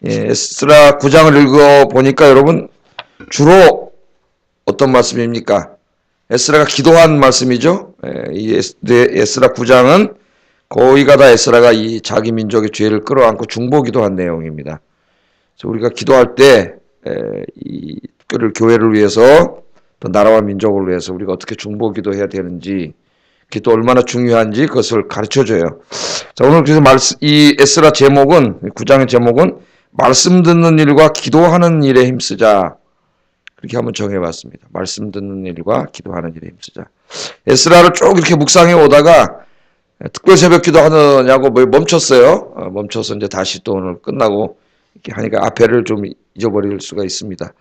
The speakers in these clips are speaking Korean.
예, 에스라 9장을 읽어보니까 여러분 주로 어떤 말씀입니까? 에스라가 기도한 말씀이죠. 이 에스라 9장은 거의가 다 에스라가 이 자기 민족의 죄를 끌어안고 중보기도한 내용입니다. 그래서 우리가 기도할 때 이 특별히 교회를 위해서 또 나라와 민족을 위해서 우리가 어떻게 중보기도해야 되는지 그게 또 얼마나 중요한지 그것을 가르쳐줘요. 자, 오늘 그래서 이 에스라 제목은 9장의 제목은 말씀 듣는 일과 기도하는 일에 힘쓰자. 그렇게 한번 정해봤습니다. 말씀 듣는 일과 기도하는 일에 힘쓰자. 에스라를 쭉 이렇게 묵상해 오다가 특별 새벽 기도 하느냐고 멈췄어요. 멈춰서 이제 다시 또 오늘 끝나고 이렇게 하니까 앞에를 좀 잊어버릴 수가 있습니다.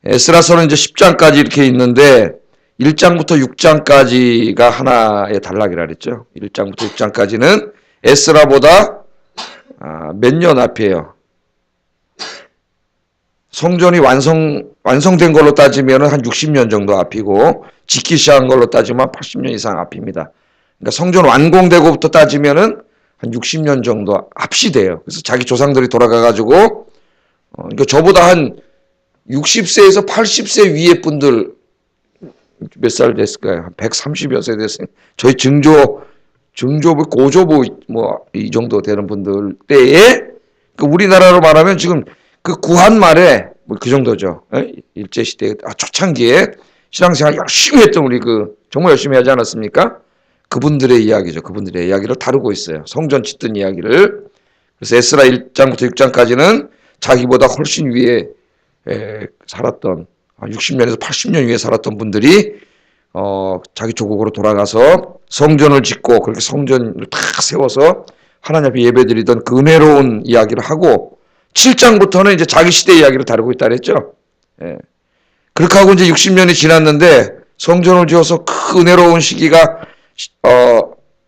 에스라서는 이제 10장까지 이렇게 있는데 1장부터 6장까지가 하나의 단락이라 그랬죠. 1장부터 6장까지는 에스라보다 몇 년 앞이에요. 성전이 완성된 걸로 따지면 한 60년 정도 앞이고 짓기 시작한 걸로 따지면 80년 이상 앞입니다. 그러니까 성전 완공되고부터 따지면은 한 60년 정도 앞이 돼요. 그래서 자기 조상들이 돌아가가지고 그러니까 저보다 한 60세에서 80세 위의 분들 몇 살 됐을까요? 한 130여 세 됐어요. 저희 증조부, 고조부 뭐 이 정도 되는 분들 때에 그 우리나라로 말하면 지금 그 구한 말에 뭐 그 정도죠. 일제 시대 초창기에 신앙생활 열심히 했던 우리 정말 열심히 하지 않았습니까? 그분들의 이야기죠. 그분들의 이야기를 다루고 있어요. 성전 짓던 이야기를. 그래서 에스라 1장부터 6장까지는 자기보다 훨씬 위에 살았던 60년에서 80년 위에 살았던 분들이 자기 조국으로 돌아가서 성전을 짓고 그렇게 성전을 탁 세워서 하나님 앞에 예배드리던 그 은혜로운 이야기를 하고 7장부터는 이제 자기 시대 이야기를 다루고 있다 그랬죠. 그렇게 하고 이제 60년이 지났는데 성전을 지어서 그 은혜로운 시기가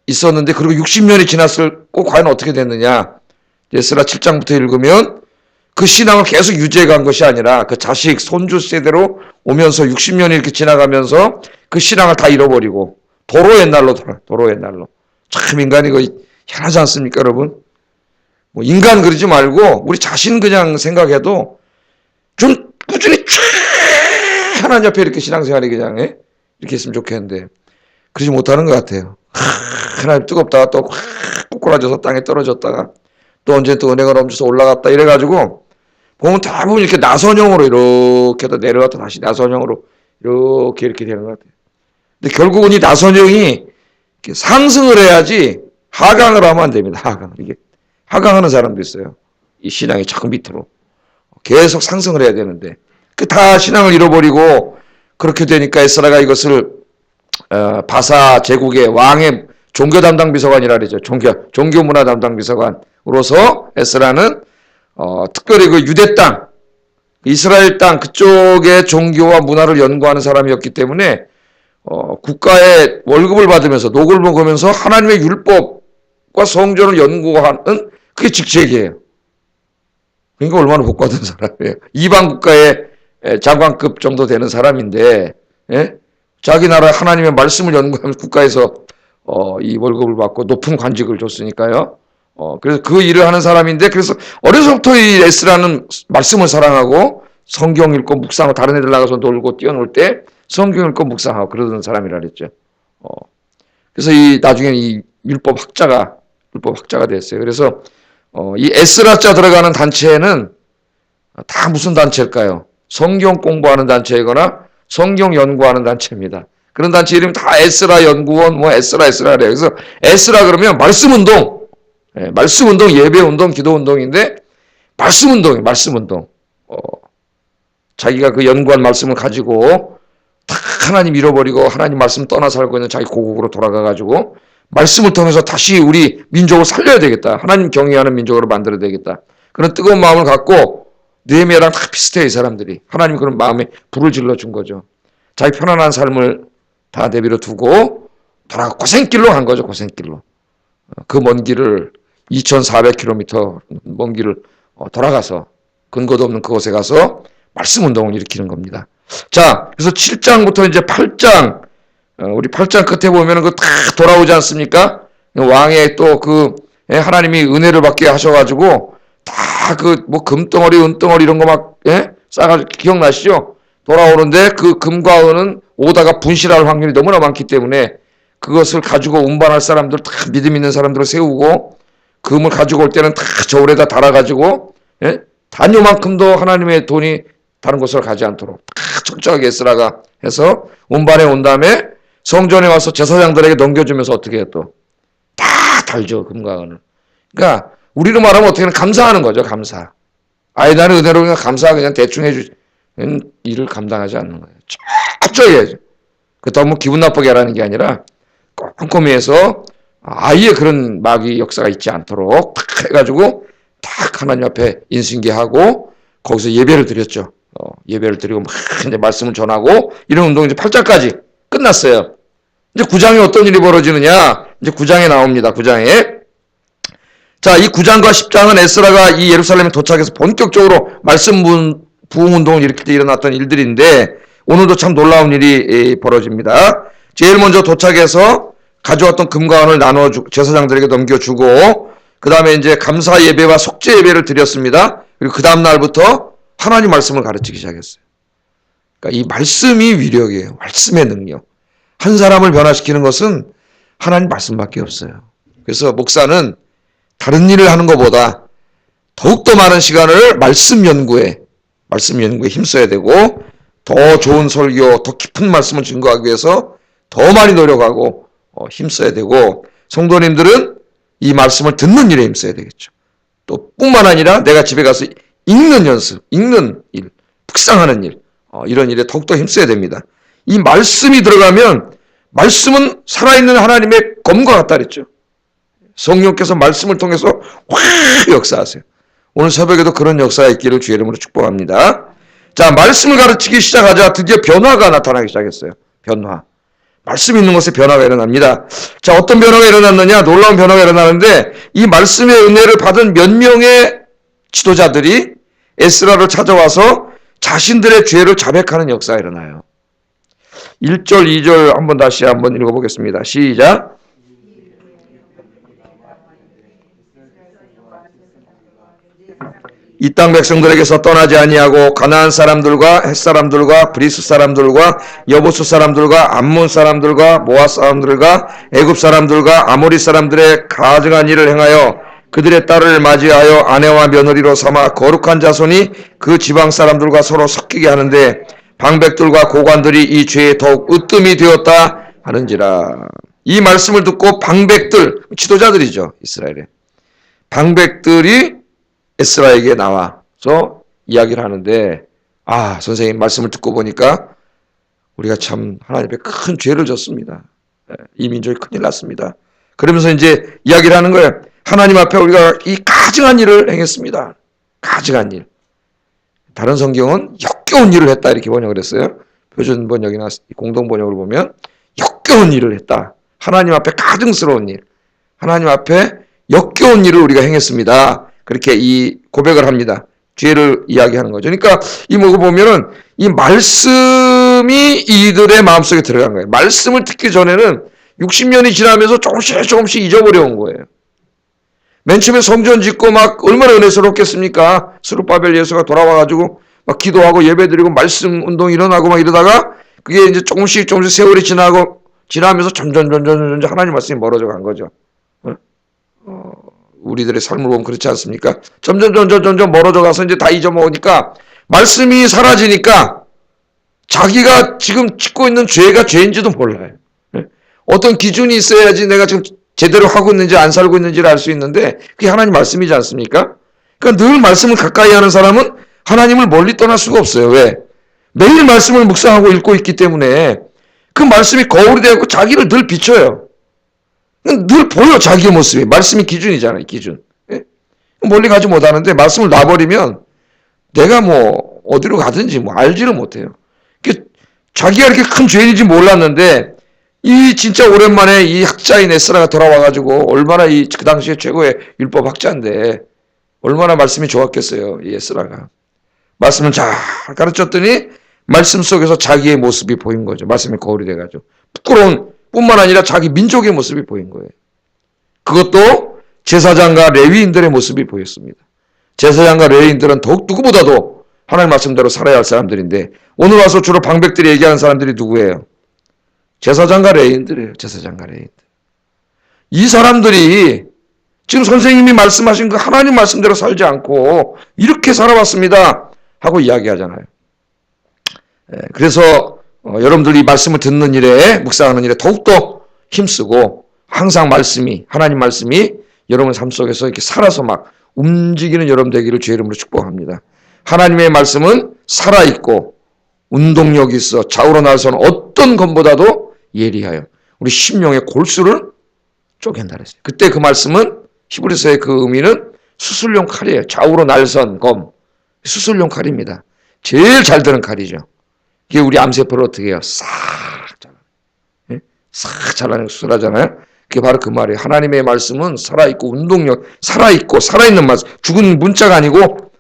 있었는데 그리고 60년이 지났을 꼭 과연 어떻게 됐느냐. 에스라 7장부터 읽으면 그 신앙을 계속 유지해 간 것이 아니라 그 자식, 손주 세대로 오면서 60년이 이렇게 지나가면서 그 신앙을 다 잃어버리고 도로 옛날로 돌아. 도로 옛날로. 참 인간이 이거 희한하지 않습니까, 여러분? 뭐 인간 그러지 말고 우리 자신 그냥 생각해도 좀 꾸준히 하나님 옆에 이렇게 신앙생활이 그냥 이렇게 했으면 좋겠는데 그러지 못하는 것 같아요. 하나님 뜨겁다가 또 꼬꾸라져서 땅에 떨어졌다가 또 언제 또 은혜가 넘쳐서 올라갔다 이래가지고 보면 대부분 이렇게 나선형으로 이렇게 내려갔다 다시 나선형으로 이렇게 되는 것 같아요. 근데 결국은 이 나선형이 상승을 해야지 하강을 하면 안 됩니다. 이게 하강하는 사람도 있어요. 이 신앙이 자꾸 밑으로 계속 상승을 해야 되는데 다 신앙을 잃어버리고 그렇게 되니까 에스라가 이것을 바사 제국의 왕의 종교 담당 비서관이라 그러죠. 종교 문화 담당 비서관으로서 에스라는 특별히 그 유대 땅, 이스라엘 땅 그쪽의 종교와 문화를 연구하는 사람이었기 때문에 국가의 월급을 받으면서 녹을 먹으면서 하나님의 율법과 성전을 연구하는 그게 직책이에요. 그러니까 얼마나 복받은 사람이에요. 이방 국가의 장관급 정도 되는 사람인데 자기 나라 하나님의 말씀을 연구하면서 국가에서 이 월급을 받고 높은 관직을 줬으니까요. 그래서 그 일을 하는 사람인데 그래서 어려서부터 이 에스라는 말씀을 사랑하고 성경 읽고 묵상하고 다른 애들 나가서 놀고 뛰어놀 때 성경 읽고 묵상하고 그러던 사람이라 그랬죠. 그래서 나중에 이 율법 학자가 됐어요. 그래서 이 에스라자 들어가는 단체는 다 무슨 단체일까요? 성경 공부하는 단체이거나 성경 연구하는 단체입니다. 그런 단체 이름이 다 에스라 연구원, 뭐 에스라래요. 그래서 에스라 그러면 말씀 운동, 예배 운동, 기도 운동인데 말씀 운동. 자기가 그 연구한 말씀을 가지고 다 하나님 잃어버리고 하나님 말씀 떠나 살고 있는 자기 고국으로 돌아가가지고 말씀을 통해서 다시 우리 민족을 살려야 되겠다. 하나님 경외하는 민족으로 만들어야 되겠다. 그런 뜨거운 마음을 갖고 느헤미야랑 다 비슷해요. 이 사람들이. 하나님이 그런 마음에 불을 질러준 거죠. 자기 편안한 삶을 다 내버려 두고 고생길로 간 거죠. 고생길로. 그 먼 길을 2400km 먼 길을 돌아가서 근거도 없는 그곳에 가서 말씀 운동을 일으키는 겁니다. 자, 그래서 7장부터 이제 8장 우리 8장 끝에 보면은 다 돌아오지 않습니까? 왕의 또 하나님이 은혜를 받게 하셔가지고 다 그 뭐 금덩어리, 은덩어리 이런 거 막 싸가지고 기억나시죠? 돌아오는데 그 금과 은은 오다가 분실할 확률이 너무나 많기 때문에 그것을 가지고 운반할 사람들 다 믿음 있는 사람들을 세우고 금을 가지고 올 때는 다 저울에다 달아가지고 단 요만큼도 하나님의 돈이 다른 곳으로 가지 않도록 다 철저하게 에스라가 해서 운반해 온 다음에 성전에 와서 제사장들에게 넘겨주면서 어떻게 해 또 다 달죠, 금과 은을. 그러니까 우리로 말하면 어떻게 하면 감사하는 거죠, 감사. 아이 나는 은혜로 그냥 감사 그냥 대충 해주지 일을 감당하지 않는 거예요. 철저히 해야죠. 그렇다고 뭐 기분 나쁘게 하라는 게 아니라 꼼꼼히 해서 아예 그런 마귀 역사가 있지 않도록 탁 해가지고 딱 하나님 앞에 인신기하고 거기서 예배를 드렸죠. 예배를 드리고 막 이제 말씀을 전하고 이런 운동이 이제 8장까지 끝났어요. 이제 9장에 어떤 일이 벌어지느냐? 이제 9장에 나옵니다. 9장에. 자, 이 9장과 10장은 에스라가 이 예루살렘에 도착해서 본격적으로 말씀 부흥 운동을 일으킬 때 일어났던 일들인데 오늘도 참 놀라운 일이 벌어집니다. 제일 먼저 도착해서 가져왔던 금과 은을 나눠주고 제사장들에게 넘겨주고 그 다음에 이제 감사 예배와 속죄 예배를 드렸습니다. 그리고 그 다음 날부터 하나님 말씀을 가르치기 시작했어요. 그러니까 이 말씀이 위력이에요. 말씀의 능력. 한 사람을 변화시키는 것은 하나님 말씀밖에 없어요. 그래서 목사는 다른 일을 하는 것보다 더욱더 많은 시간을 말씀 연구에 힘써야 되고 더 좋은 설교, 더 깊은 말씀을 증거하기 위해서 더 많이 노력하고 힘써야 되고 성도님들은 이 말씀을 듣는 일에 힘써야 되겠죠. 또 뿐만 아니라 내가 집에 가서 읽는 연습, 읽는 일, 묵상하는 일 이런 일에 더욱더 힘써야 됩니다. 이 말씀이 들어가면 말씀은 살아있는 하나님의 검과 같다 그랬죠. 성령께서 말씀을 통해서 확 역사하세요. 오늘 새벽에도 그런 역사가 있기를 주의 이름으로 축복합니다. 자, 말씀을 가르치기 시작하자 드디어 변화가 나타나기 시작했어요. 변화. 말씀 있는 것에 변화가 일어납니다. 자, 어떤 변화가 일어났느냐? 놀라운 변화가 일어나는데 이 말씀의 은혜를 받은 몇 명의 지도자들이 에스라를 찾아와서 자신들의 죄를 자백하는 역사가 일어나요. 1절, 2절 다시 한번 읽어보겠습니다. 시작. 이 땅 백성들에게서 떠나지 아니하고 가나안 사람들과 헷 사람들과 브리스 사람들과 여부스 사람들과 암몬 사람들과 모압 사람들과 애굽 사람들과 아모리 사람들의 가증한 일을 행하여 그들의 딸을 맞이하여 아내와 며느리로 삼아 거룩한 자손이 그 지방 사람들과 서로 섞이게 하는데 방백들과 고관들이 이 죄에 더욱 으뜸이 되었다 하는지라. 이 말씀을 듣고 방백들, 지도자들이죠, 이스라엘의 방백들이 에스라에게 나와서 이야기를 하는데 선생님 말씀을 듣고 보니까 우리가 참 하나님 앞에 큰 죄를 졌습니다. 이 민족이 큰일 났습니다. 그러면서 이제 이야기를 하는 거예요. 하나님 앞에 우리가 이 가증한 일을 행했습니다. 가증한 일. 다른 성경은 역겨운 일을 했다 이렇게 번역을 했어요. 표준 번역이나 공동 번역을 보면 역겨운 일을 했다. 하나님 앞에 가증스러운 일. 하나님 앞에 역겨운 일을 우리가 행했습니다. 그렇게 이 고백을 합니다. 죄를 이야기하는 거죠. 그러니까 이 뭐고 보면은 이 말씀이 이들의 마음속에 들어간 거예요. 말씀을 듣기 전에는 60년이 지나면서 조금씩 잊어버려온 거예요. 맨 처음에 성전 짓고 막 얼마나 은혜스럽겠습니까? 스룹바벨 예수가 돌아와가지고 막 기도하고 예배드리고 말씀 운동 일어나고 막 이러다가 그게 이제 조금씩 세월이 지나면서 점점 하나님 말씀이 멀어져 간 거죠. 우리들의 삶을 보면 그렇지 않습니까? 점점 멀어져 가서 이제 다 잊어먹으니까 말씀이 사라지니까 자기가 지금 짓고 있는 죄가 죄인지도 몰라요. 어떤 기준이 있어야지 내가 지금 제대로 하고 있는지 안 살고 있는지를 알 수 있는데 그게 하나님 말씀이지 않습니까? 그러니까 늘 말씀을 가까이 하는 사람은 하나님을 멀리 떠날 수가 없어요. 왜? 매일 말씀을 묵상하고 읽고 있기 때문에 그 말씀이 거울이 되고 자기를 늘 비춰요. 늘 보여 자기의 모습이. 말씀이 기준이잖아요. 기준. 멀리 가지 못하는데 말씀을 놔버리면 내가 뭐 어디로 가든지 뭐 알지를 못해요. 자기가 이렇게 큰 죄인인지 몰랐는데 이 진짜 오랜만에 이 학자인 에스라가 돌아와가지고 얼마나 그 당시에 최고의 율법 학자인데 얼마나 말씀이 좋았겠어요. 이 에스라가. 말씀을 잘 가르쳤더니 말씀 속에서 자기의 모습이 보인 거죠. 말씀이 거울이 돼가지고. 부끄러운 뿐만 아니라 자기 민족의 모습이 보인 거예요. 그것도 제사장과 레위인들의 모습이 보였습니다. 제사장과 레위인들은 더욱 누구보다도 하나님 말씀대로 살아야 할 사람들인데 오늘 와서 주로 방백들이 얘기하는 사람들이 누구예요? 제사장과 레위인들이에요. 제사장과 레위인들. 이 사람들이 지금 선생님이 말씀하신 그 하나님 말씀대로 살지 않고 이렇게 살아왔습니다 하고 이야기하잖아요. 그래서 여러분들이 이 말씀을 듣는 일에 묵상하는 일에 더욱더 힘쓰고 항상 말씀이 하나님 말씀이 여러분 삶 속에서 이렇게 살아서 막 움직이는 여러분 되기를 주의 이름으로 축복합니다. 하나님의 말씀은 살아있고 운동력이 있어 좌우로 나서는 어떤 검보다도 예리하여 우리 심령의 골수를 쪼갠다 그랬어요. 그때 그 말씀은 히브리서의 그 의미는 수술용 칼이에요. 좌우로 날선 검. 수술용 칼입니다. 제일 잘 드는 칼이죠. 이게 우리 암세포를 어떻게 해요? 싹 잘라내요. 싹 잘라내고 수술하잖아요. 그게 바로 그 말이에요. 하나님의 말씀은 살아있고 운동력, 살아있고 살아있는 말씀. 죽은 문자가 아니고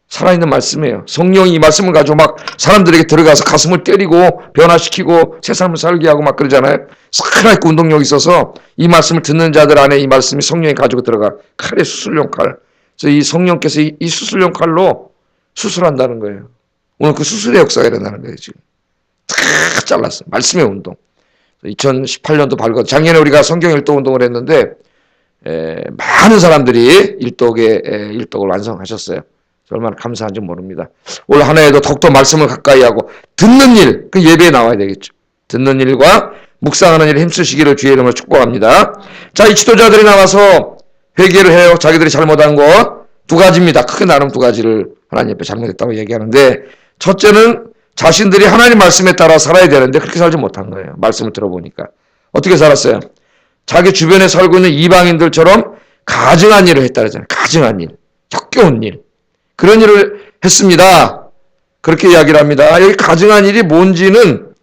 살아있는 말씀이에요. 성령이 이 말씀을 가지고 막 사람들에게 들어가서 가슴을 때리고 변화시키고 새 삶을 살게 하고 막 그러잖아요. 살아있고 운동력이 있어서 이 말씀을 듣는 자들 안에 이 말씀이 성령이 가지고 들어가. 칼의 수술용 칼. 그래서 이 성령께서 이 수술용 칼로 수술한다는 거예요. 오늘 그 수술의 역사가 일어나는 거예요. 지금 탁 잘랐어요. 말씀의 운동. 2018년도 발거. 작년에 우리가 성경 일독 운동을 했는데 많은 사람들이 일독을 완성하셨어요. 얼마나 감사한지 모릅니다. 올 한 해에도 더욱더 말씀을 가까이 하고 듣는 일, 그 예배에 나와야 되겠죠. 듣는 일과 묵상하는 일에 힘쓰시기를 주의 이름으로 축복합니다. 자, 이 지도자들이 나와서 회개를 해요. 자기들이 잘못한 거 두 가지입니다. 크게 나름 두 가지를 하나님 앞에 잘못했다고 얘기하는데 첫째는 자신들이 하나님 말씀에 따라 살아야 되는데 그렇게 살지 못한 거예요. 말씀을 들어보니까. 어떻게 살았어요? 자기 주변에 살고 있는 이방인들처럼 가증한 일을 했다 그러잖아요. 가증한 일, 역겨운 일. 그런 일을 했습니다. 그렇게 이야기를 합니다. 여기 가증한 일이 뭔지는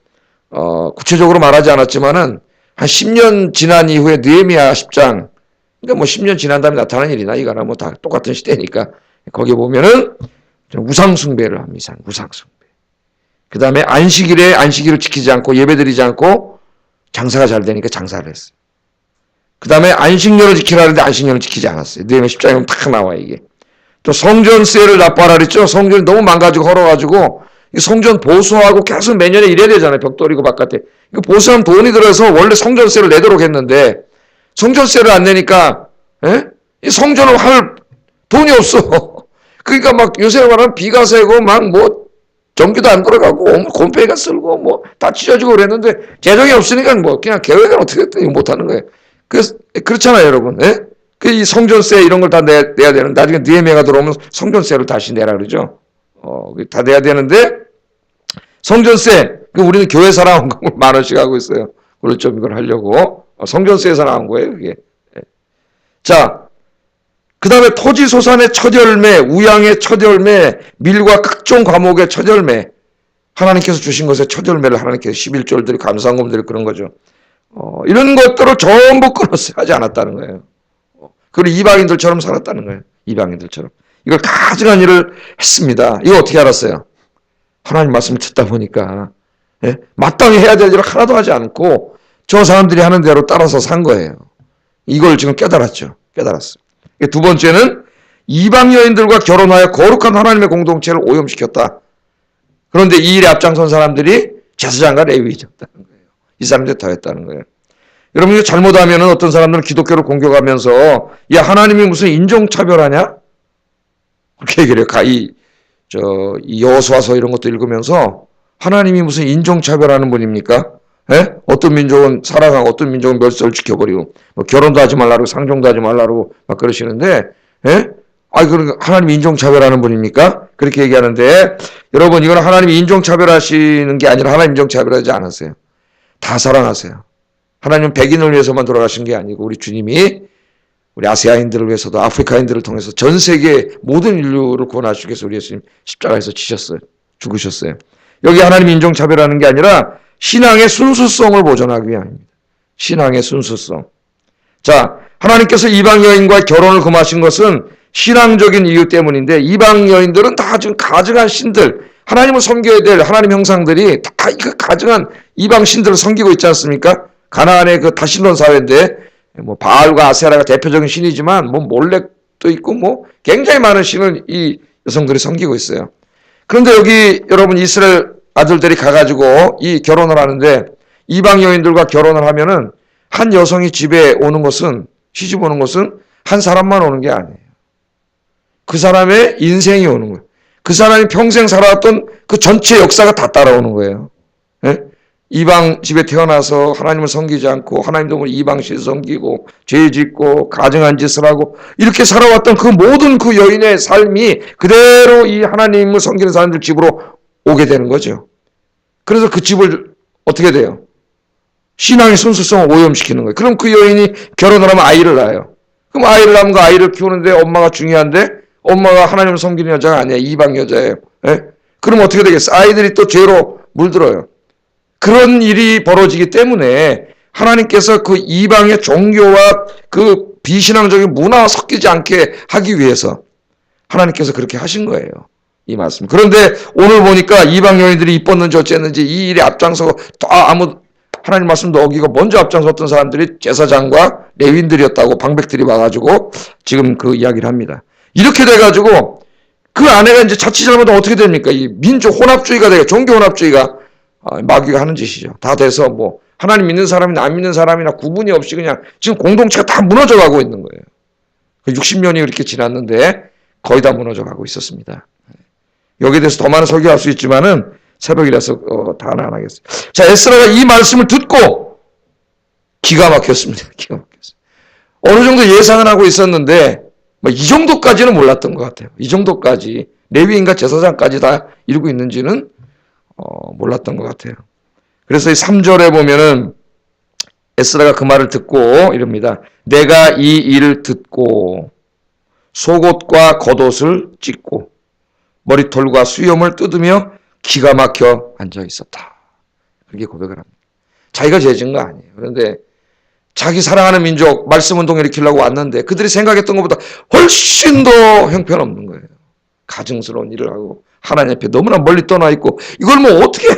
구체적으로 말하지 않았지만은 한 10년 지난 이후에 느헤미야 10장, 그러니까 뭐 10년 지난 다음에 나타난 일이나 이거나 뭐 다 똑같은 시대니까 거기 보면은 우상숭배를 합니다. 우상숭배. 그 다음에 안식일을 지키지 않고 예배드리지 않고 장사가 잘 되니까 장사를 했어요. 그 다음에 안식년을 지키라는데 안식년을 지키지 않았어요. 느헤미야 10장에 보면 딱 나와요 이게. 또 성전세를 납부하라 그랬죠. 성전이 너무 망가지고 헐어가지고 성전 보수하고 계속 매년에 이래야 되잖아요. 벽돌이고 바깥에. 이거 보수하면 돈이 들어서 원래 성전세를 내도록 했는데 성전세를 안 내니까 이 성전을 할 돈이 없어. 그러니까 막 요새 말하면 비가 새고 막 뭐 전기도 안 돌아가고 곰팡이가 쓸고 뭐 다 찢어지고 그랬는데 재정이 없으니까 뭐 그냥 계획은 어떻게 했더니 못하는 거예요. 그래서 그렇잖아요, 여러분. 이 성전세 이런 걸 다 내야 되는, 나중에 느헤미야가 들어오면 성전세를 다시 내라 그러죠. 다 내야 되는데, 성전세, 우리는 교회에서 나온 거 10,000원씩 하고 있어요. 그걸 좀 이걸 하려고. 성전세에서 나온 거예요, 그게. 자, 그 다음에 토지소산의 첫 열매, 우양의 첫 열매, 밀과 각종 과목의 첫 열매, 하나님께서 주신 것의 첫 열매를 하나님께서 11조들이 감사금들이 그런 거죠. 이런 것들을 전부 끊었어요. 하지 않았다는 거예요. 그리고 이방인들처럼 살았다는 거예요. 이방인들처럼. 이걸 가증한 일을 했습니다. 이거 어떻게 알았어요? 하나님 말씀을 듣다 보니까 마땅히 해야 될 일을 하나도 하지 않고 저 사람들이 하는 대로 따라서 산 거예요. 이걸 지금 깨달았죠. 깨달았어요. 두 번째는 이방 여인들과 결혼하여 거룩한 하나님의 공동체를 오염시켰다. 그런데 이 일에 앞장선 사람들이 제사장과 레위인이었다는 거예요. 이 사람들이 더 했다는 거예요. 여러분, 이거 잘못하면 어떤 사람들은 기독교를 공격하면서, 야, 하나님이 무슨 인종차별하냐? 그렇게 얘기를 해요. 이 여호수아서 이런 것도 읽으면서, 하나님이 무슨 인종차별하는 분입니까? 어떤 민족은 사랑하고 어떤 민족은 멸시를 지켜버리고, 뭐 결혼도 하지 말라고 상종도 하지 말라고 막 그러시는데, 그러니까 하나님이 인종차별하는 분입니까? 그렇게 얘기하는데, 여러분, 이건 하나님이 인종차별하시는 게 아니라 하나님 인종차별하지 않았어요. 다 사랑하세요. 하나님은 백인을 위해서만 돌아가신 게 아니고 우리 주님이 우리 아시아인들을 위해서도 아프리카인들을 통해서 전 세계 모든 인류를 구원하시기 위해서 우리 예수님 십자가에서 지셨어요. 죽으셨어요. 여기 하나님 인종차별하는 게 아니라 신앙의 순수성을 보존하기 위함입니다. 신앙의 순수성. 자, 하나님께서 이방 여인과 결혼을 금하신 것은 신앙적인 이유 때문인데 이방 여인들은 다 지금 가증한 신들, 하나님을 섬겨야 될 하나님 형상들이 다 이거 가증한 이방 신들을 섬기고 있지 않습니까? 가나안의 그 다신론 사회인데 뭐 바알과 아세라가 대표적인 신이지만 뭐 몰래 신도 있고 뭐 굉장히 많은 신을 이 여성들이 섬기고 있어요. 그런데 여기 여러분 이스라엘 아들들이 가가지고 이 결혼을 하는데 이방 여인들과 결혼을 하면은 한 여성이 집에 오는 것은 시집 오는 것은 한 사람만 오는 게 아니에요. 그 사람의 인생이 오는 거예요. 그 사람이 평생 살아왔던 그 전체 역사가 다 따라오는 거예요. 예? 이방 집에 태어나서 하나님을 섬기지 않고 하나님도 모르게 이방 신을 섬기고 죄 짓고 가증한 짓을 하고 이렇게 살아왔던 그 모든 그 여인의 삶이 그대로 이 하나님을 섬기는 사람들 집으로 오게 되는 거죠. 그래서 그 집을 어떻게 돼요? 신앙의 순수성을 오염시키는 거예요. 그럼 그 여인이 결혼을 하면 아이를 낳아요. 그럼 아이를 낳으면 그 아이를 키우는데 엄마가 중요한데 엄마가 하나님을 섬기는 여자가 아니야. 이방 여자예요. 예? 그럼 어떻게 되겠어? 아이들이 또 죄로 물들어요. 그런 일이 벌어지기 때문에 하나님께서 그 이방의 종교와 그 비신앙적인 문화와 섞이지 않게 하기 위해서 하나님께서 그렇게 하신 거예요. 이 말씀. 그런데 오늘 보니까 이방 여인들이 이뻤는지 어쨌는지 이 일에 앞장서고 아무 하나님 말씀도 어기고 먼저 앞장섰던 사람들이 제사장과 레위인들이었다고 방백들이 와가지고 지금 그 이야기를 합니다. 이렇게 돼가지고 그 아내가 이제 자칫 잘못하면 어떻게 됩니까? 이 민족 혼합주의가 되고 종교 혼합주의가 마귀가 하는 짓이죠. 다 돼서 뭐 하나님 믿는 사람이나 안 믿는 사람이나 구분이 없이 그냥 지금 공동체가 다 무너져 가고 있는 거예요. 60년이 이렇게 지났는데 거의 다 무너져 가고 있었습니다. 여기에 대해서 더 많은 설교할 수 있지만은 새벽이라서 다는 안 하겠어요. 자, 에스라가 이 말씀을 듣고 기가 막혔습니다. 기가 막혔어요. 어느 정도 예상은 하고 있었는데 뭐 이 정도까지는 몰랐던 것 같아요. 이 정도까지 레위인과 제사장까지 다 이루고 있는지는 몰랐던 것 같아요. 그래서 이 3절에 보면은 에스라가 그 말을 듣고 이럽니다. 내가 이 일을 듣고 속옷과 겉옷을 찢고 머리털과 수염을 뜯으며 기가 막혀 앉아 있었다. 그렇게 고백을 합니다. 자기가 죄진 거 아니에요. 그런데 자기 사랑하는 민족 말씀운동 일으키려고 왔는데 그들이 생각했던 것보다 훨씬 더 형편없는 거예요. 가증스러운 일을 하고 하나님 앞에 너무나 멀리 떠나 있고 이걸 뭐 어떻게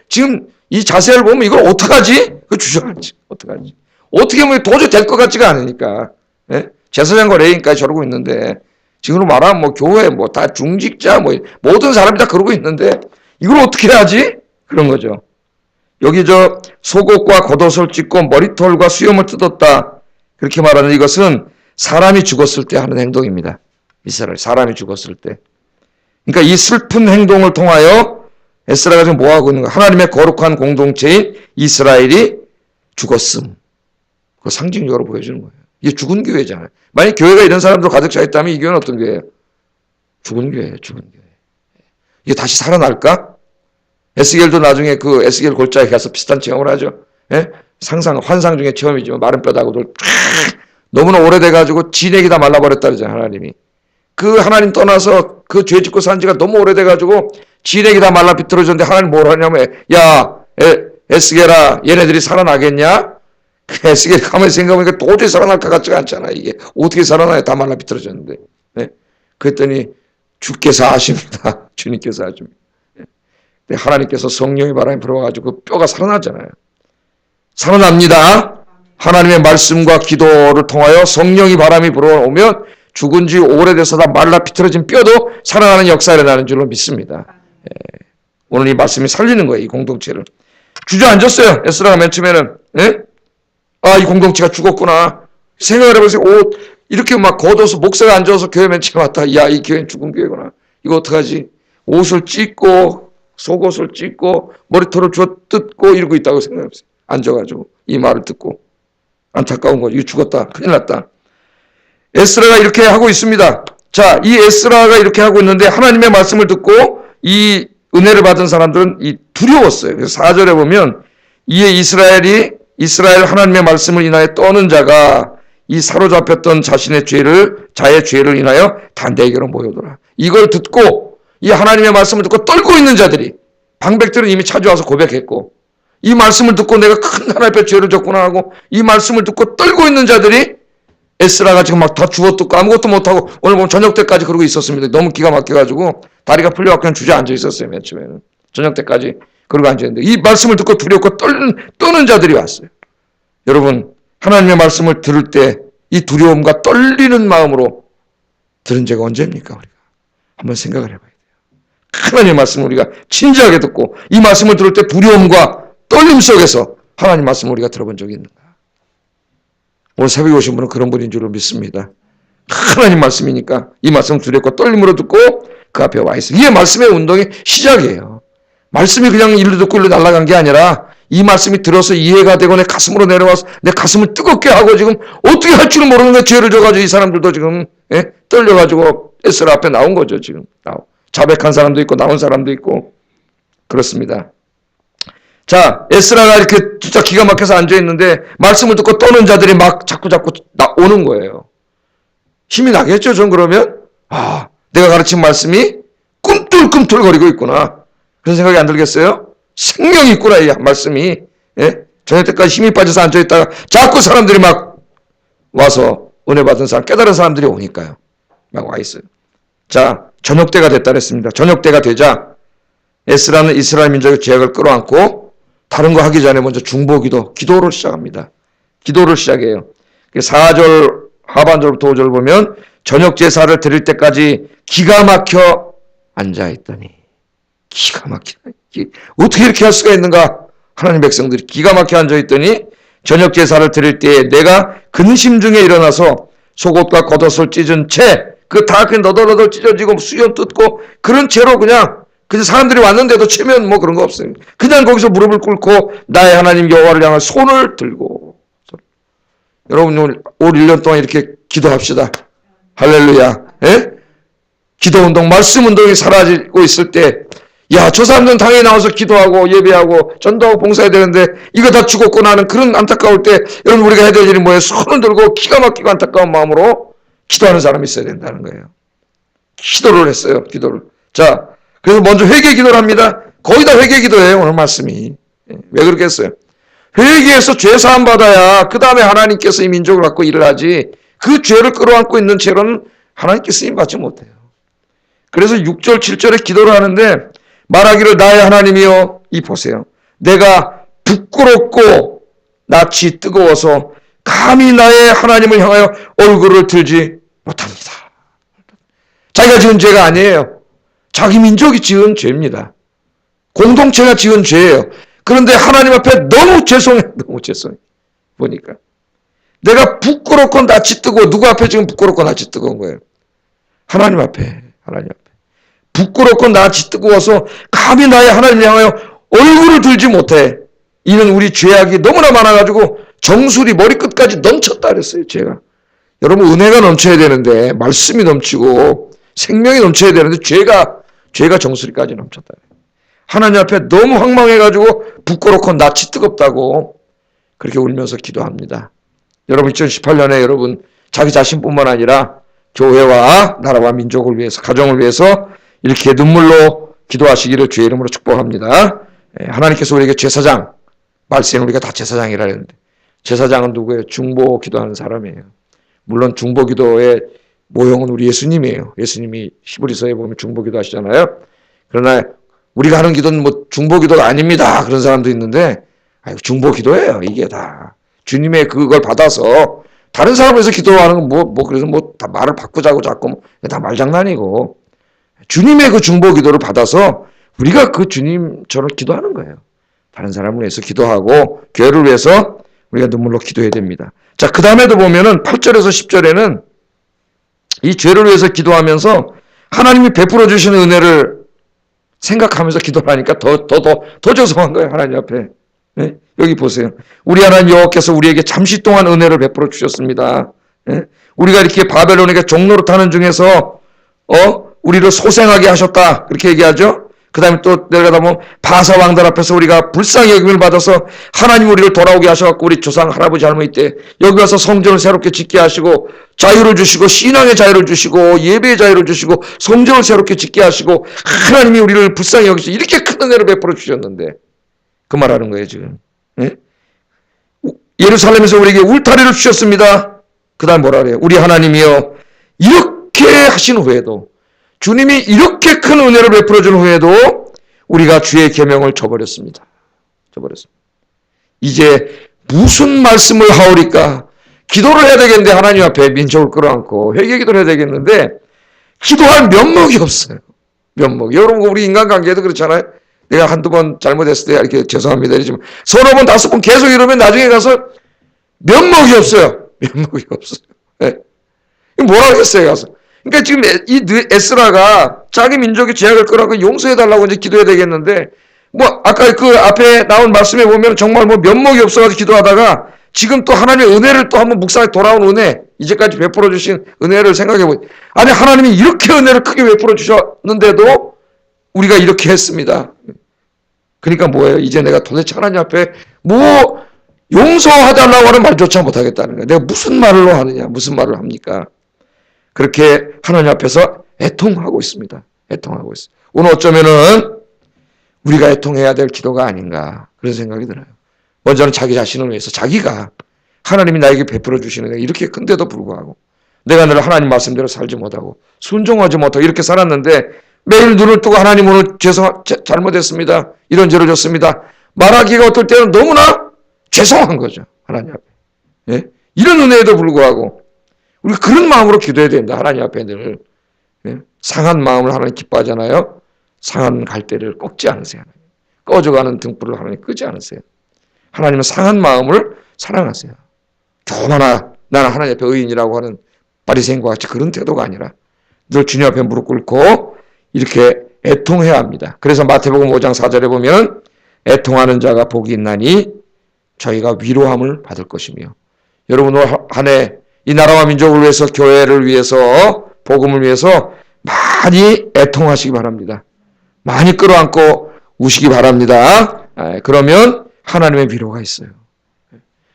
지금 이 자세를 보면 이걸 어떡하지? 그 주저앉지. 어떡하지? 어떻게 하면 도저히 될 것 같지가 않으니까. 예? 제사장과 레위인까지 저러고 있는데 지금으로 말하면 뭐 교회 뭐 다 중직자 뭐 모든 사람이 다 그러고 있는데 이걸 어떻게 하지? 그런 거죠. 여기 저 속옷과 겉옷을 찢고 머리털과 수염을 뜯었다. 그렇게 말하는 이것은 사람이 죽었을 때 하는 행동입니다. 이스라엘 사람이 죽었을 때. 그러니까 이 슬픈 행동을 통하여 에스라가 지금 뭐 하고 있는 거야? 하나님의 거룩한 공동체인 이스라엘이 죽었음. 그 상징적으로 보여주는 거예요. 이게 죽은 교회잖아요. 만약 교회가 이런 사람들로 가득 차 있다면 이 교회는 어떤 교회예요? 죽은 교회예요. 죽은 교회. 이게 다시 살아날까? 에스겔도 나중에 그 에스겔 골짜기에 가서 비슷한 체험을 하죠. 예? 환상 중에 체험이지만 마른 뼈다구들 너무나 오래돼가지고 진액이 다 말라버렸다 그러잖아요. 하나님이. 그 하나님 떠나서 그 죄 짓고 산 지가 너무 오래돼가지고 진액이 다 말라 비틀어졌는데 하나님 뭘 하냐면 야 에스겔아 얘네들이 살아나겠냐? 그 에스겔이 가만히 생각해보니까 도저히 살아날 것 같지가 않잖아. 이게 어떻게 살아나요? 다 말라 비틀어졌는데. 네? 그랬더니 주께서 하십니다. 주님께서 하십니다. 하나님께서 성령의 바람이 불어가지고 그 뼈가 살아나잖아요. 살아납니다. 하나님의 말씀과 기도를 통하여 성령의 바람이 불어오면 죽은 지 오래돼서 다 말라 비틀어진 뼈도 살아나는 역사가 일어나는 줄로 믿습니다. 오늘 이 말씀이 살리는 거예요. 이 공동체를. 주저앉았어요. 에스라가 맨 처음에는. 이 공동체가 죽었구나. 생각을 해보세요. 이렇게 막 걷어서 목사가 앉아서 교회 맨 처음 왔다. 야, 이 교회는 죽은 교회구나. 이거 어떡하지? 옷을 찢고 속옷을 찢고 머리털을 뜯고 이러고 있다고 생각해보세요. 앉아가지고 이 말을 듣고 안타까운 거죠. 이거 죽었다. 큰일 났다. 에스라가 이렇게 하고 있습니다. 자, 이 에스라가 이렇게 하고 있는데 하나님의 말씀을 듣고 이 은혜를 받은 사람들은 두려웠어요. 그래서 4절에 보면 이에 이스라엘 하나님의 말씀을 인하여 떠는 자가 이 사로잡혔던 자의 죄를 인하여 다 내게로 모여더라. 이걸 듣고 이 하나님의 말씀을 듣고 떨고 있는 자들이 방백들은 이미 찾아와서 고백했고 이 말씀을 듣고 내가 큰 하나님 앞에 죄를 졌구나 하고 이 말씀을 듣고 떨고 있는 자들이 에스라가 지금 막 다 죽어뜯고 아무것도 못하고 오늘 보면 저녁 때까지 그러고 있었습니다. 너무 기가 막혀가지고 다리가 풀려갖고 그냥 주저앉아 있었어요. 맨 처음에는. 저녁 때까지 그러고 앉아있는데 이 말씀을 듣고 두렵고 떠는 자들이 왔어요. 여러분 하나님의 말씀을 들을 때 이 두려움과 떨리는 마음으로 들은 지가 언제입니까? 우리가 한번 생각을 해봐야 돼요. 하나님의 말씀을 우리가 진지하게 듣고 이 말씀을 들을 때 두려움과 떨림 속에서 하나님 말씀을 우리가 들어본 적이 있는가? 오늘 새벽에 오신 분은 그런 분인 줄로 믿습니다. 하나님 말씀이니까 이 말씀 두렵고 떨림으로 듣고 그 앞에 와 있어요. 이게 말씀의 운동의 시작이에요. 말씀이 그냥 일로 듣고 일로 날아간 게 아니라 이 말씀이 들어서 이해가 되고 내 가슴으로 내려와서 내 가슴을 뜨겁게 하고 지금 어떻게 할 줄은 모르는데 죄를 져가지고 이 사람들도 지금 떨려가지고 에스라 앞에 나온 거죠. 지금 자백한 사람도 있고 나온 사람도 있고 그렇습니다. 자, 에스라가 이렇게 진짜 기가 막혀서 앉아있는데 말씀을 듣고 떠는 자들이 막 자꾸 오는 거예요. 힘이 나겠죠. 전 그러면 내가 가르친 말씀이 꿈틀꿈틀거리고 있구나. 그런 생각이 안 들겠어요? 생명이 있구나 이 말씀이. 저녁 때까지 힘이 빠져서 앉아있다가 자꾸 사람들이 막 와서 은혜 받은 사람 깨달은 사람들이 오니까요. 막 와 있어요. 자, 저녁 때가 됐다 그랬습니다. 저녁 때가 되자 에스라는 이스라엘 민족의 죄악을 끌어안고 다른 거 하기 전에 먼저 중보기도, 기도를 시작합니다. 기도를 시작해요. 4절 하반절부터 5절 보면 저녁 제사를 드릴 때까지 기가 막혀 앉아있더니 기가 막히다. 어떻게 이렇게 할 수가 있는가? 하나님 백성들이 기가 막혀 앉아있더니 저녁 제사를 드릴 때에 내가 근심 중에 일어나서 속옷과 겉옷을 찢은 채 그 다 그냥 너덜너덜 찢어지고 수염 뜯고 그런 채로 그냥 사람들이 왔는데도 체면 뭐 그런 거 없어요. 그냥 거기서 무릎을 꿇고 나의 하나님 여호와를 향한 손을 들고 여러분 올 1년 동안 이렇게 기도합시다. 할렐루야. 기도운동, 말씀운동이 사라지고 있을 때 저 사람들은 당연히 나와서 기도하고 예배하고 전도하고 봉사해야 되는데 이거 다 죽었구나 하는 그런 안타까울 때 여러분 우리가 해야 될 일이 뭐예요? 손을 들고 기가 막히고 안타까운 마음으로 기도하는 사람이 있어야 된다는 거예요. 기도를 했어요. 기도를. 자, 그래서 먼저 회개 기도를 합니다. 거의 다 회개 기도예요. 오늘 말씀이. 왜 그렇겠어요? 회개해서 죄 사함 받아야 그 다음에 하나님께서 이 민족을 갖고 일을 하지 그 죄를 끌어안고 있는 채로는 하나님께 쓰임받지 못해요. 그래서 6절 7절에 기도를 하는데 말하기를 나의 하나님이여 이 보세요. 내가 부끄럽고 낯이 뜨거워서 감히 나의 하나님을 향하여 얼굴을 들지 못합니다. 자기가 지은 죄가 아니에요. 자기 민족이 지은 죄입니다. 공동체가 지은 죄예요. 그런데 하나님 앞에 너무 죄송해. 너무 죄송해. 보니까. 내가 부끄럽고 낯이 뜨고 누구 앞에 지금 부끄럽고 낯이 뜨거운 거예요? 하나님 앞에. 하나님 앞에. 부끄럽고 낯이 뜨거워서 감히 나의 하나님을 향하여 얼굴을 들지 못해. 이는 우리 죄악이 너무나 많아가지고 정수리 머리끝까지 넘쳤다 그랬어요. 죄가. 여러분 은혜가 넘쳐야 되는데 말씀이 넘치고 생명이 넘쳐야 되는데 죄가 정수리까지 넘쳤다. 하나님 앞에 너무 황망해가지고 부끄럽고 낯이 뜨겁다고 그렇게 울면서 기도합니다. 여러분 2018년에 여러분 자기 자신뿐만 아니라 교회와 나라와 민족을 위해서 가정을 위해서 이렇게 눈물로 기도하시기를 주의 이름으로 축복합니다. 하나님께서 우리에게 제사장 말세는 우리가 다 제사장이라 했는데 제사장은 누구예요? 중보 기도하는 사람이에요. 물론 중보 기도의 모형은 우리 예수님이에요. 예수님이 히브리서에 보면 중보 기도 하시잖아요. 그러나 우리가 하는 기도는 뭐 중보 기도가 아닙니다. 그런 사람도 있는데 중보 기도예요. 이게 다 주님의 그걸 받아서 다른 사람을 위해서 기도하는 건 그래서 다 말을 바꾸자고 자꾸 다 말장난이고 주님의 그 중보 기도를 받아서 우리가 그 주님처럼 기도하는 거예요. 다른 사람을 위해서 기도하고 교회를 위해서 우리가 눈물로 기도해야 됩니다. 자, 그 다음에도 보면은 8절에서 10절에는 이 죄를 위해서 기도하면서 하나님이 베풀어 주시는 은혜를 생각하면서 기도를 하니까 더 죄송한 거예요. 하나님 앞에. 네? 여기 보세요. 우리 하나님 여호와께서 우리에게 잠시 동안 은혜를 베풀어 주셨습니다. 네? 우리가 이렇게 바벨론에게 종로를 타는 중에서 우리를 소생하게 하셨다. 그렇게 얘기하죠. 그 다음에 또 내려가다 보면 바사 왕들 앞에서 우리가 불쌍히 여김을 받아서 하나님 우리를 돌아오게 하셔갖고 우리 조상 할아버지 할머니 때 여기 와서 성전을 새롭게 짓게 하시고 자유를 주시고 신앙의 자유를 주시고 예배의 자유를 주시고 성전을 새롭게 짓게 하시고 하나님이 우리를 불쌍히 여기서 이렇게 큰 은혜를 베풀어 주셨는데 그 말하는 거예요 지금. 예? 예루살렘에서 우리에게 울타리를 주셨습니다. 그 다음 뭐라 그래요? 우리 하나님이여 이렇게 하신 후에도 주님이 이렇게 큰 은혜를 베풀어 준 후에도 우리가 주의 계명을 저버렸습니다. 이제 무슨 말씀을 하오리까? 기도를 해야 되겠는데 하나님 앞에 민족을 끌어안고 회개 기도를 해야 되겠는데 기도할 면목이 없어요. 면목. 여러분, 우리 인간관계도 그렇잖아요. 내가 한두 번 잘못했을 때 이렇게 죄송합니다. 이러지만 서너 번, 다섯 번 계속 이러면 나중에 가서 면목이 없어요. 면목이 없어요. 네. 뭐라 하겠어요, 가서. 그러니까 지금 이 에스라가 자기 민족의 죄악을 끌어고 용서해달라고 이제 기도해야 되겠는데, 뭐, 아까 그 앞에 나온 말씀에 보면 정말 뭐 면목이 없어가지고 기도하다가 지금 또 하나님의 은혜를 또 한번 묵상에 돌아온 은혜, 이제까지 베풀어 주신 은혜를 생각해보니, 아니, 하나님이 이렇게 은혜를 크게 베풀어 주셨는데도 우리가 이렇게 했습니다. 그러니까 뭐예요? 이제 내가 도대체 하나님 앞에 뭐 용서해달라고 하는 말조차 못하겠다는 거예요. 내가 무슨 말로 하느냐, 무슨 말을 합니까? 그렇게 하나님 앞에서 애통하고 있습니다. 애통하고 있어요. 오늘 어쩌면은 우리가 애통해야 될 기도가 아닌가 그런 생각이 들어요. 먼저는 자기 자신을 위해서 자기가 하나님이 나에게 베풀어 주시는 게 이렇게 큰데도 불구하고 내가 늘 하나님 말씀대로 살지 못하고 순종하지 못하고 이렇게 살았는데 매일 눈을 뜨고 하나님 오늘 잘못했습니다. 이런 죄를 졌습니다. 말하기가 어떨 때는 너무나 죄송한 거죠. 하나님 앞에. 예? 이런 은혜에도 불구하고 우리가 그런 마음으로 기도해야 된다. 하나님 앞에 늘. 예? 상한 마음을 하나님 기뻐하잖아요. 상한 갈대를 꺾지 않으세요. 꺼져가는 등불을 하나님 끄지 않으세요. 하나님은 상한 마음을 사랑하세요. 교만하 나는 하나님 앞에 의인이라고 하는 바리새인과 같이 그런 태도가 아니라 늘 주님 앞에 무릎 꿇고 이렇게 애통해야 합니다. 그래서 마태복음 5장 4절에 보면 애통하는 자가 복이 있나니 저희가 위로함을 받을 것이며 여러분 올 한 해 이 나라와 민족을 위해서 교회를 위해서 복음을 위해서 많이 애통하시기 바랍니다. 많이 끌어안고 우시기 바랍니다. 그러면 하나님의 위로가 있어요.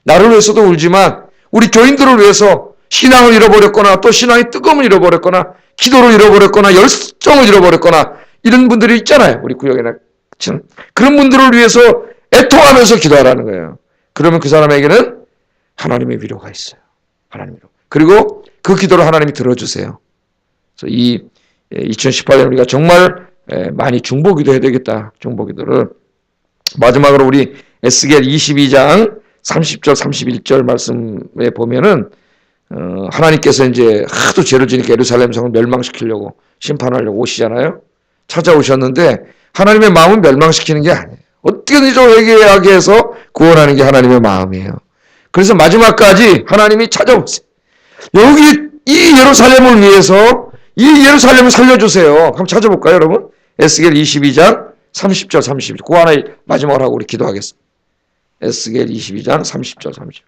나를 위해서도 울지만 우리 교인들을 위해서 신앙을 잃어버렸거나 또 신앙의 뜨거움을 잃어버렸거나 기도를 잃어버렸거나 열정을 잃어버렸거나 이런 분들이 있잖아요. 우리 구역에나. 그런 분들을 위해서 애통하면서 기도하라는 거예요. 그러면 그 사람에게는 하나님의 위로가 있어요. 하나님 위로. 그리고 그 기도를 하나님이 들어주세요. 그래서 이 2018년 우리가 정말 많이 중보기도 해야 되겠다. 중보기도를. 마지막으로 우리 에스겔 22장 30절 31절 말씀에 보면은 하나님께서 이제 하도 죄를 지니까 예루살렘 성을 멸망시키려고 심판하려고 오시잖아요. 찾아오셨는데 하나님의 마음은 멸망시키는 게 아니에요. 어떻게든지 좀 회개하게 해서 구원하는 게 하나님의 마음이에요. 그래서 마지막까지 하나님이 찾아오세요. 여기 이 예루살렘을 위해서 이 예루살렘을 살려주세요. 한번 찾아볼까요, 여러분? 에스겔 22장 30절 31절. 그 하나 마지막으로 하고 우리 기도하겠습니다. 에스겔 22장 30절 31절.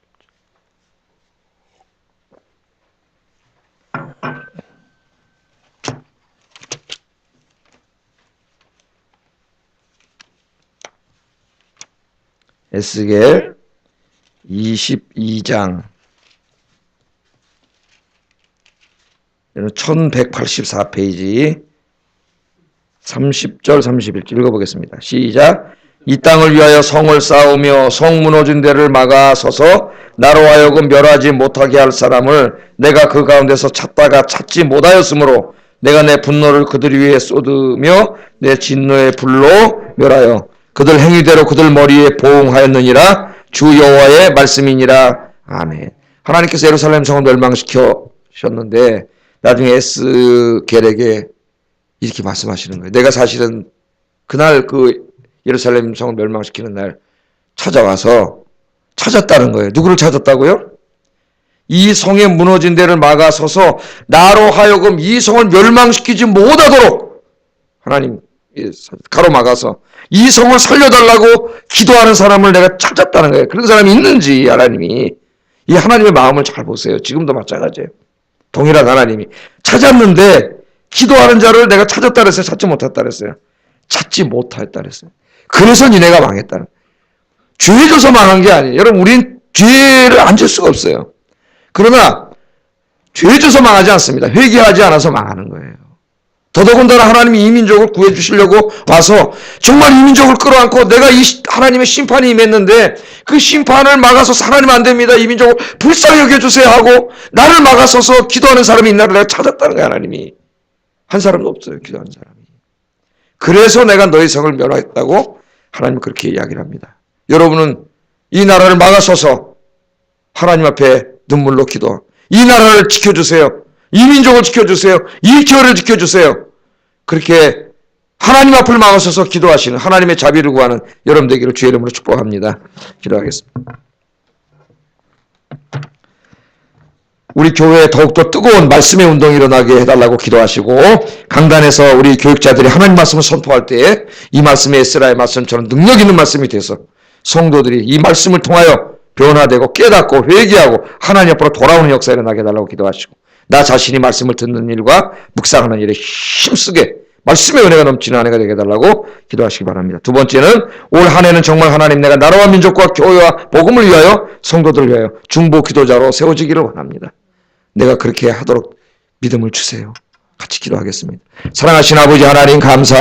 에스겔 22장 1184페이지 30절 31절 읽어보겠습니다. 시작. 이 땅을 위하여 성을 쌓으며 성 무너진 데를 막아 서서 나로 하여금 멸하지 못하게 할 사람을 내가 그 가운데서 찾다가 찾지 못하였으므로 내가 내 분노를 그들 위에 쏟으며 내 진노의 불로 멸하여 그들 행위대로 그들 머리에 보응하였느니라. 주 여호와의 말씀이니라. 아멘. 하나님께서 예루살렘 성을 멸망시켰는데 나중에 에스겔에게 이렇게 말씀하시는 거예요. 내가 사실은 그날 그 예루살렘 성을 멸망시키는 날 찾아와서 찾았다는 거예요. 누구를 찾았다고요? 이 성에 무너진 데를 막아서서 나로 하여금 이 성을 멸망시키지 못하도록 하나님 가로막아서 이 성을 살려달라고 기도하는 사람을 내가 찾았다는 거예요. 그런 사람이 있는지 하나님이. 이 하나님의 마음을 잘 보세요. 지금도 마찬가지예요. 동일한 하나님이 찾았는데 기도하는 자를 내가 찾았다 그랬어요? 찾지 못했다 그랬어요? 찾지 못했다 그랬어요. 그래서 니네가 망했다는. 죄 져서 망한 게 아니에요. 여러분 우린 죄를 안 질 수가 없어요. 그러나 죄 져서 망하지 않습니다. 회개하지 않아서 망하는 거예요. 더더군다나 하나님이 이 민족을 구해주시려고 와서 정말 이 민족을 끌어안고 내가 이 하나님의 심판이 임했는데 그 심판을 막아서 하나님 안 됩니다. 이 민족을 불쌍히 여겨주세요 하고 나를 막아서서 기도하는 사람이 있나를 내가 찾았다는 거야. 하나님이. 한 사람도 없어요. 기도하는 사람이. 그래서 내가 너희 성을 멸하겠다고 하나님은 그렇게 이야기를 합니다. 여러분은 이 나라를 막아서서 하나님 앞에 눈물로 기도. 이 나라를 지켜주세요. 이 민족을 지켜주세요. 이 교회를 지켜주세요. 그렇게 하나님 앞을 막아서서 기도하시는 하나님의 자비를 구하는 여러분 되기를 주의 이름으로 축복합니다. 기도하겠습니다. 우리 교회에 더욱더 뜨거운 말씀의 운동이 일어나게 해달라고 기도하시고, 강단에서 우리 교육자들이 하나님 말씀을 선포할 때에 이 말씀의 에스라의 말씀처럼 능력 있는 말씀이 돼서 성도들이 이 말씀을 통하여 변화되고 깨닫고 회개하고 하나님 앞으로 돌아오는 역사가 일어나게 해달라고 기도하시고, 나 자신이 말씀을 듣는 일과 묵상하는 일에 힘쓰게 말씀의 은혜가 넘치는 한 해가 되게 해달라고 기도하시기 바랍니다. 두 번째는 올 한 해는 정말 하나님 내가 나라와 민족과 교회와 복음을 위하여 성도들을 위하여 중보 기도자로 세워지기를 원합니다. 내가 그렇게 하도록 믿음을 주세요. 같이 기도하겠습니다. 사랑하신 아버지 하나님 감사